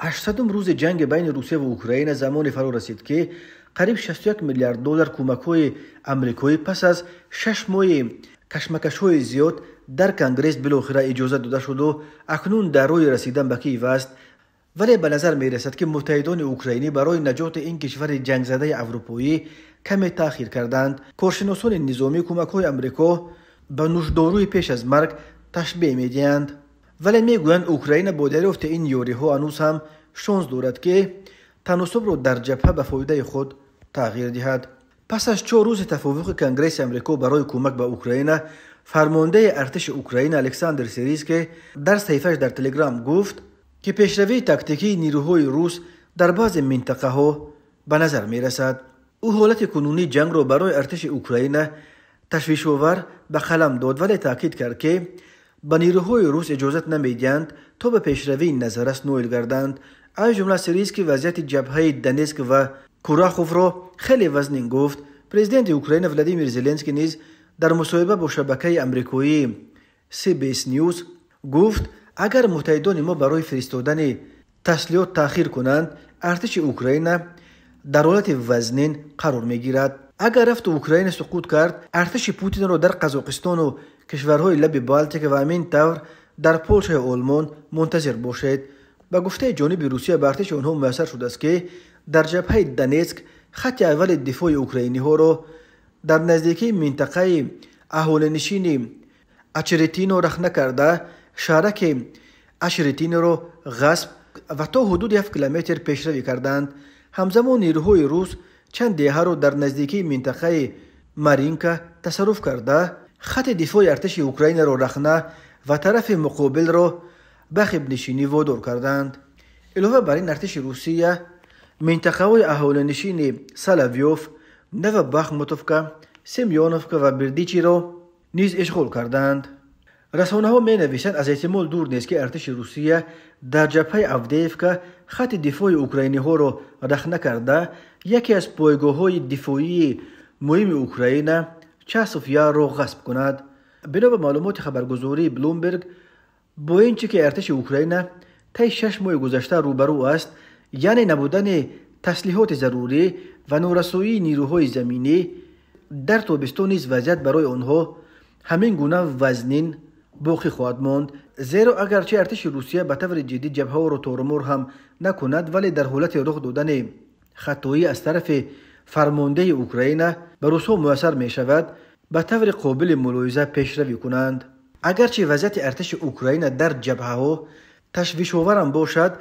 800 روز جنگ بین روسیه و اوکراین زمان فرا رسید که قریب 61 میلیارد دلار کمک‌های آمریکایی پس از 6 ماه کشمکش‌های زیاد در کنگره بالاخره اجازه داده شد و اکنون در روی رسیدن به کیف است. ولی به نظر می رسد که متحدان اوکراینی برای نجات این کشور جنگ زده اروپایی کمی تأخیر کردند. کارشناسان نظامی کمک‌های آمریکا به نوشداروی پیش از مرگ تشبیه می‌دهند، ولی میگویند اوکراین با دریافت این یاری‌ها هنوز هم شانس دارد که تناسب را در جبهه به فایده خود تغییر دهد. پس از 4 روز تفوق کنگره آمریکا برای کمک به اوکراین، فرمانده ارتش اوکراین الکساندر سیرسکی در صفحه‌اش در تلگرام گفت که پیشروی تاکتیکی نیروهای روس در بعضی منطقه ها به نظر می رسد. او حالت کنونی جنگ را برای ارتش اوکراین تشویش‌آور به قلم داد، ولی تاکید کرد که به نیروهای روس اجازه نمیدهند تا به پیشروی نظرش نائل گردند. از جمله سیرسکی وضعیت جبهه دنیسک و کوراخوف را خیلی وزنین گفت. پرزیدنت اوکراین ولادیمیر زلنسکی نیز در مصاحبه با شبکه آمریکایی CBS نیوز گفت اگر متحدان ما برای فرستادن تسلیحات تأخیر کنند، ارتش اوکراین در حالت وزنین قرار میگیرد. اگر رفت اوکراین سقوط کرد، ارتش پوتین را در قزاقستان و کشورهای لب بالتیک و همین طور در پولش و آلمان منتظر باشد. به گفته جانب روسیه به ارتش آنها میسر شده است که در جبهه دنیسک خط اول دفاع اوکراینی ها را در نزدیکی منطقه اهالینشین اچریتینو رخنه کرده شهرک اشریتین را غصب و تا حدود 7 کیلومتر پیشروی کردند. همزمان نیروهای روس چند دهه را در نزدیکی منطقه مارینکا تصرف کرده خط دفاع ارتش اوکراین را رخنه و طرف مقابل را به خیب‌نشینی وادار کردند. علاوه بر این ارتش روسیه منطقه های اهالینشین سلاویوف، نوباخموتوفکا، سمیونوفکا و بردیچی را نیز اشغال کردند. رسانه ها می نویسند از احتمال دور نیست که ارتش روسیه در جبهه آفدیفکا خط دفاع اوکراینی ها را رخنه کرده یکی از پایگاه های دفاعی مهم اوکراین چاسوفیا را غصب کند. بنا به معلومات خبرگزاری بلومبرگ، با اینکه که ارتش اوکراین طی 6 ماه گذشته روبرو است، یعنی نبودن تسلیحات ضروری و نارسایی نیروهای زمینی، در تابستان نیز وضعیت برای آنها همین گونه وزنین باقی خواهد ماند. زیرا اگرچه ارتش روسیه به طور جدی جبهه را تارمار هم نکند، ولی در حالت رخ دادن خطایی از طرف فرمانده اوکراین به روس‌ها میسر می شود به طور قابل ملاحظه پیشروی کنند. اگرچه وضعیت ارتش اوکراین در جبهه ها تشویش‌آور هم باشد،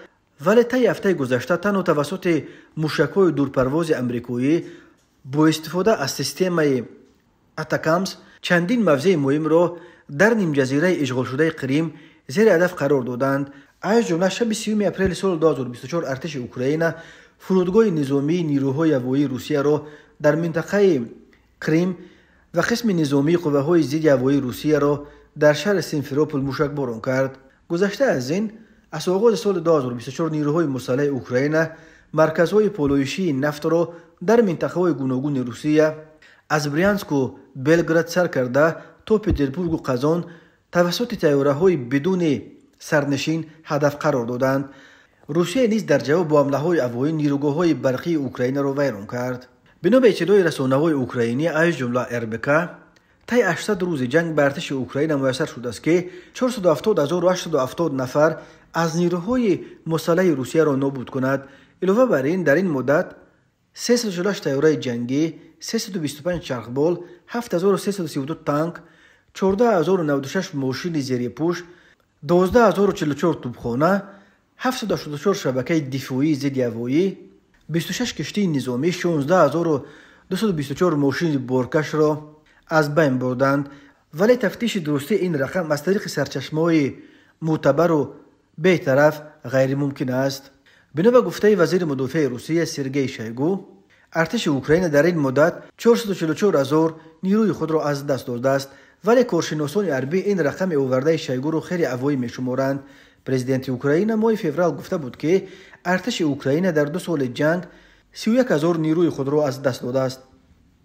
ولی طی هفته گذشته تنها توسط موشک‌های دورپرواز آمریکایی با استفاده از سیستم اتاکامس چندین موضع مهم را در نیم جزیره اشغال شده کریم زیر هدف قرار دادند. از جمله شب 30 اپریل سال 2024 ارتش اوکراین فرودگاه نظامی نیروهای هوایی روسیه را در منطقه کریم و قسم نظامی قوه‌های ضد هوایی روسیه را در شهر سیمفروپول موشکباران کرد. گذشته از این، از آغاز سال 2024 نیروهای مسلح اوکراین مرکزهای پالایشی نفت را در منطقه‌های گوناگون روسیه از برینسک و بلگراد سر کرده تا پترزبورگ و قزان توسط طیاره‌های بدون سرنشین هدف قرار دادند. روسیه نیز در جواب با حمله‌های هوایی نیروگاه‌های برقی اوکراین را ویران کرد. بنا به اطلاع رسانه‌های اوکراینی از جمله RBK، طی 800 روز جنگ به ارتش اوکراین میسر شده است که 470,870 نفر از نیروهای مسلح روسیه را نابود کند. علاوه بر این، در این مدت 348 طیاره جنگی، 325 چرخبال، 7332 تانک، 14096 ماشین زیر پوش، 12044 توپخانه، 784 شبکه دفاعی ضد هوایی، 26 کشتی نظامی، 16224 ماشین بارکش را از بین بردند. ولی تفتیش درستی این رقم از طریق سرچشمه‌های معتبر و بی‌طرف غیر ممکن است. بنا به گفته وزیر مدافع روسیه سرگئی شویگو، ارتش اوکراین در این مدت 444,000 نیروی خود را از دست داده است، ولی کارشناسان غربی این رقم آورده شویگو را خیلی افوایی می‌شمارند. پرزیدنت اوکراین ماه فوریه گفته بود که ارتش اوکراین در 2 سال جنگ 31,000 نیروی خود را از دست داده است.